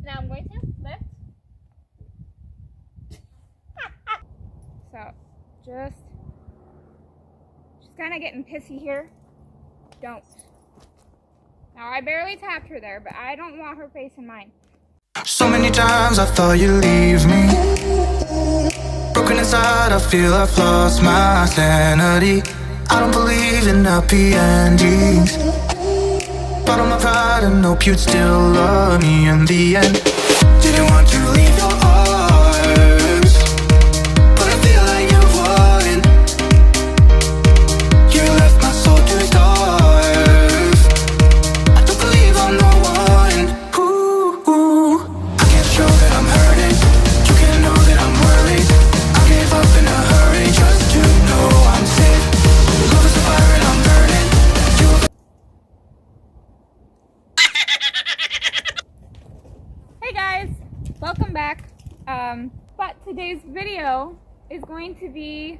Now I'm going to lift. So, she's kind of getting pissy here. Don't. Now, I barely tapped her there, but I don't want her face in mine. So many times I thought you'd leave me. Broken inside, I feel I've lost my sanity. I don't believe in happy endings. Bottle my pride and hope you'd still love me in the end. Didn't want to leave your arms, but I feel like you wouldn't. You left my soul to starve. I don't believe I'm the one. Ooh, I can't show that I'm hurting. You can't know that I'm worried. I gave up in a hurry just to know I'm safe. Love is a fire and I'm burning. Hey guys, welcome back. But today's video is going to be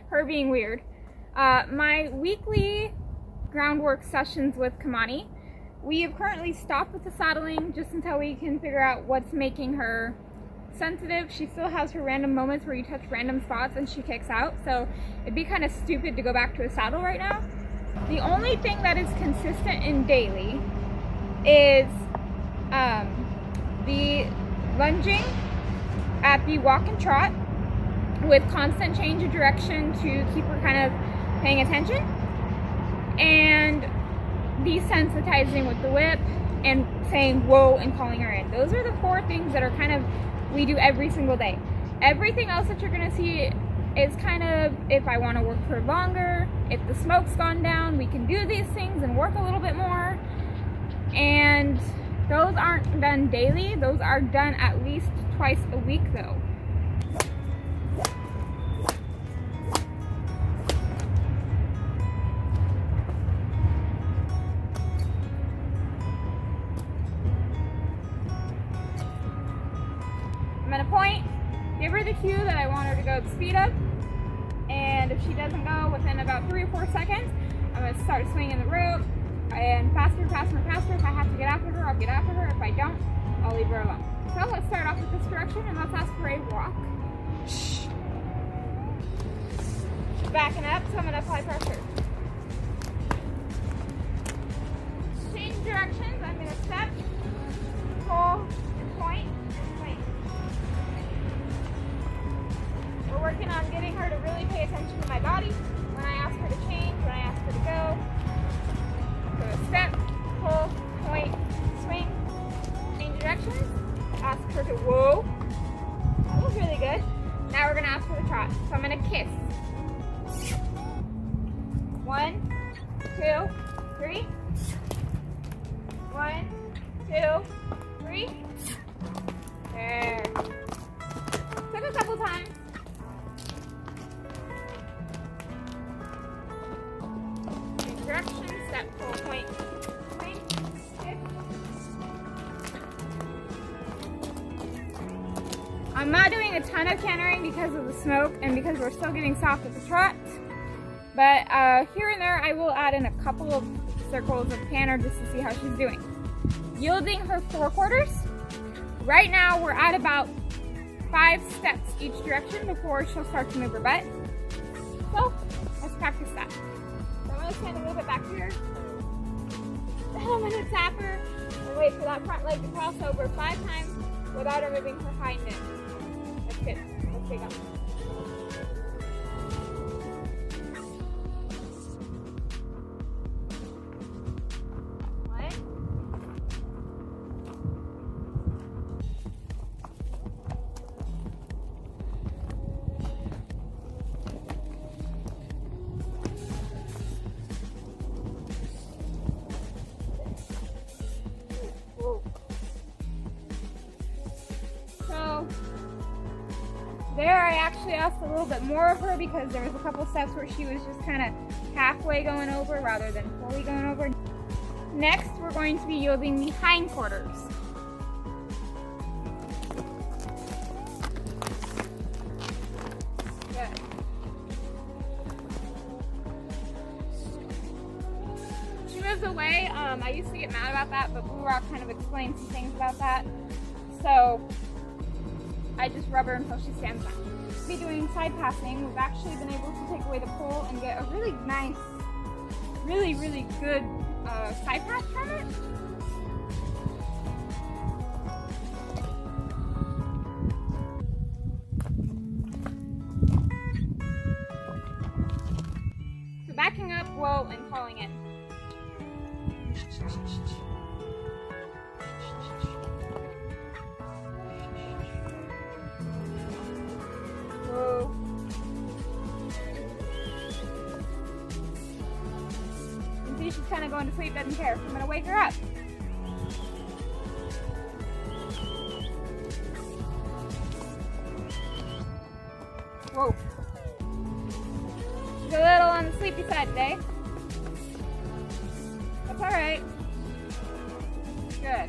her being weird. My weekly groundwork sessions with Kamani. We have currently stopped with the saddling just until we can figure out what's making her sensitive. She still has her random moments where you touch random spots and she kicks out, so it'd be kind of stupid to go back to a saddle right now. The only thing that is consistent in daily is the lunging at the walk and trot with constant change of direction to keep her kind of paying attention, and desensitizing with the whip and saying whoa and calling her in. Those are the 4 things that are kind of we do every single day. Everything else that you're gonna see is kind of if I want to work for longer, if the smoke's gone down, we can do these things and work a little bit more. And those aren't done daily. Those are done at least twice a week though. I'm gonna point, give her the cue that I want her to go the speed up, and if she doesn't go within about 3 or 4 seconds, I'm gonna start swinging the rope, and faster, faster, faster. If I have to get after her, I'll get after her. If I don't, I'll leave her alone. So let's start off with this direction, and let's ask for a walk. Shh. She's backing up, so I'm gonna apply pressure. Change directions. I'm gonna step, pull, and point, and swing. We're working on getting her to really pay attention to my body when I ask her to change, when I ask her to go. So step, pull, point, swing, change directions, ask her to whoa. That was really good. Now we're gonna ask for the trot. So I'm gonna kiss. 1, 2, 3. 1, 2, 3. There. Took a couple times. Direction, step, pull, point, swing, kick. I'm not doing a ton of cantering because of the smoke and because we're still getting soft with the trot. But here and there I will add in a couple of circles of canter just to see how she's doing. Yielding her 4/4. Right now we're at about 5 steps each direction before she'll start to move her butt. So let's practice that. I'm going to stand a little bit back here. Then I'm going to tap her and wait for that front leg to cross over 5 times without her moving her hind end. That's good. Let's take off. There I actually asked a little bit more of her because there was a couple steps where she was just kind of halfway going over rather than fully going over. Next we're going to be yielding the hindquarters. Good. She moves away I used to get mad about that, but Blue Rock kind of explained some things about that. So I just rub her until she stands up. Be doing side passing. We've actually been able to take away the pole and get a really nice, really good side pass from it. So backing up, whoa, and calling in. Whoa. You see she's kind of going to sleep, doesn't care. So I'm going to wake her up. Whoa. She's a little on the sleepy side today. That's alright. Good.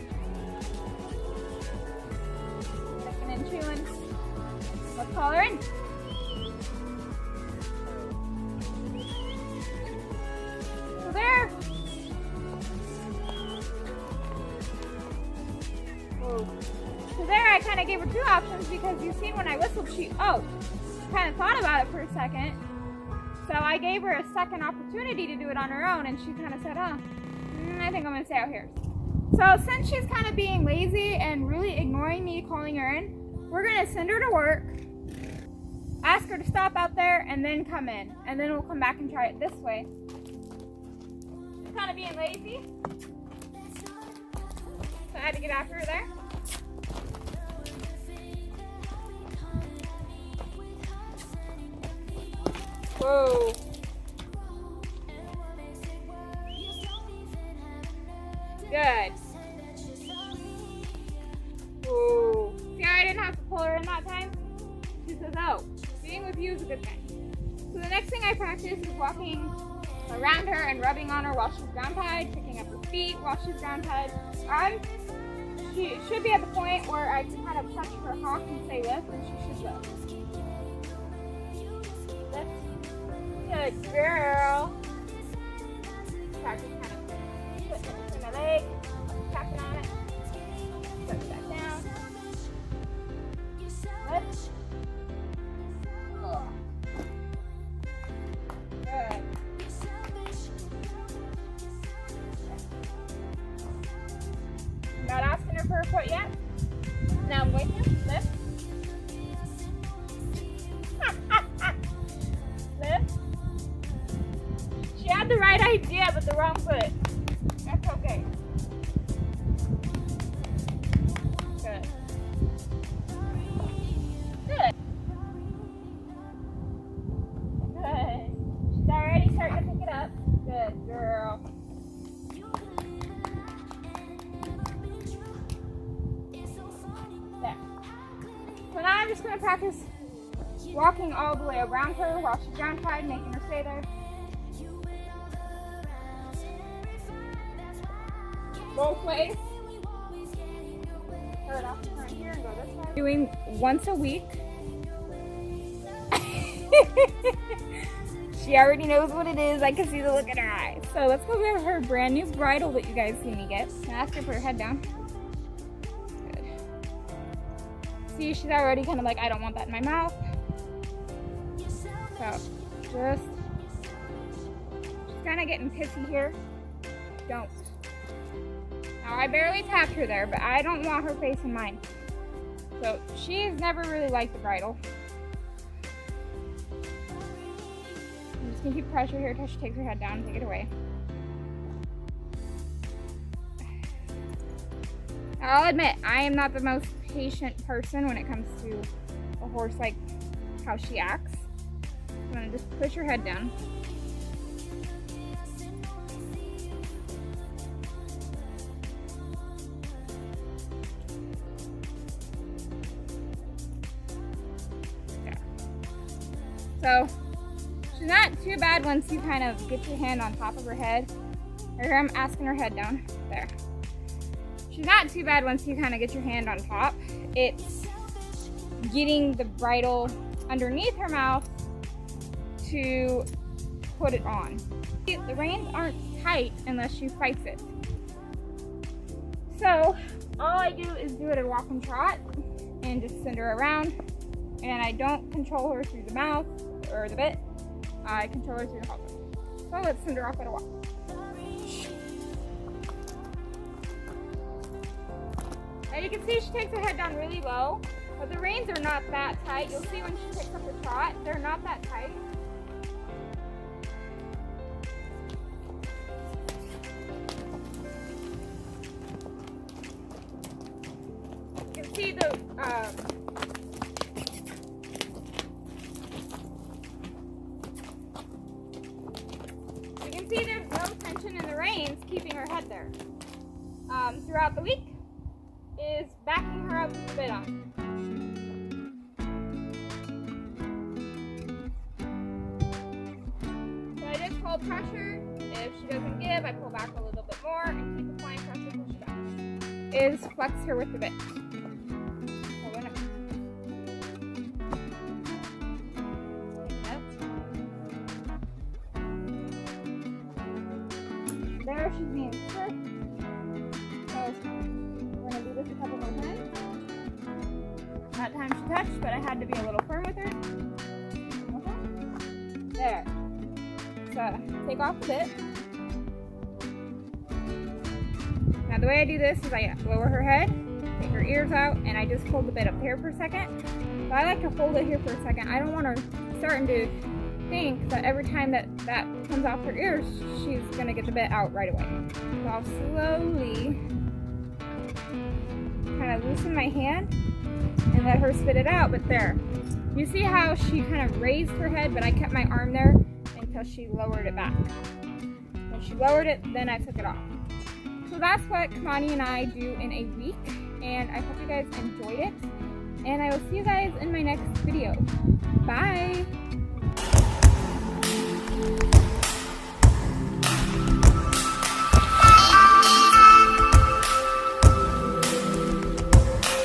Checking and chewing. Let's call her in. So there. Whoa. So there I kind of gave her two options because you see when I whistled she kind of thought about it for a second. So I gave her a second opportunity to do it on her own, and she kind of said, I think I'm going to stay out here. So since she's kind of being lazy and really ignoring me calling her in, we're going to send her to work, ask her to stop out there, and then come in. And then we'll come back and try it this way. She's kind of being lazy. So I had to get after her there. Whoa. Good. Whoa. See how I didn't have to pull her in that time? She says, oh, being with you is a good thing. So the next thing I practice is walking around her and rubbing on her while she's ground tied, picking up her feet while she's ground tied. She should be at the point where I can kind of touch her hock and say lift, and she should lift. Lift. Good girl. Practice kind of putting it between my legs, tapping on it, put it back down. Lift. Good. I'm not asking her for a foot yet. Now I'm going to lift. Lift. She had the right idea, but the wrong foot. That's okay. Good. Good. Good. She's already starting to pick it up. Good girl. There. So now I'm just going to practice walking all the way around her while she's ground tied, making her stay there. Both ways. Start off in front here and go this way. Doing once a week. She already knows what it is. I can see the look in her eyes. So let's go get her brand new bridle that you guys see me get. Ask her to put her head down. Good. See, she's already kind of like, I don't want that in my mouth. So just, she's kind of getting pissy here. Don't. Now I barely tapped her there, but I don't want her facing mine. So she has never really liked the bridle. I'm just gonna keep pressure here until she takes her head down and take it away. I'll admit, I am not the most patient person when it comes to a horse like how she acts. I'm gonna just push her head down. So she's not too bad once you kind of get your hand on top of her head. Or here I'm asking her head down. There. She's not too bad once you kind of get your hand on top. It's getting the bridle underneath her mouth to put it on. The reins aren't tight unless she fights it. So all I do is do it at walk and trot and just send her around, and I don't control her through the mouth or the bit. I control her through the halter. So let's send her off at a walk. As you can see, she takes her head down really low, but the reins are not that tight. You'll see when she picks up the trot, they're not that tight. You can see there's no tension in the reins keeping her head there. Throughout the week is backing her up with the bit on. So I just hold pressure. If she doesn't give, I pull back a little bit more and keep applying pressure until she backs. Is flex her with the bit. There, she's being swift. So we're gonna do this a couple more times. That time she touched, but I had to be a little firm with her. Okay. There. So take off the bit. Now the way I do this is I lower her head, take her ears out, and I just hold the bit up here for a second. So I like to hold it here for a second. I don't want her starting to think that every time that comes off her ears, she's gonna get the bit out right away. So I'll slowly kind of loosen my hand and let her spit it out. But there, you see how she kind of raised her head, but I kept my arm there until she lowered it back. When she lowered it, then I took it off. So that's what Kamani and I do in a week, and I hope you guys enjoyed it, and I will see you guys in my next video. Bye!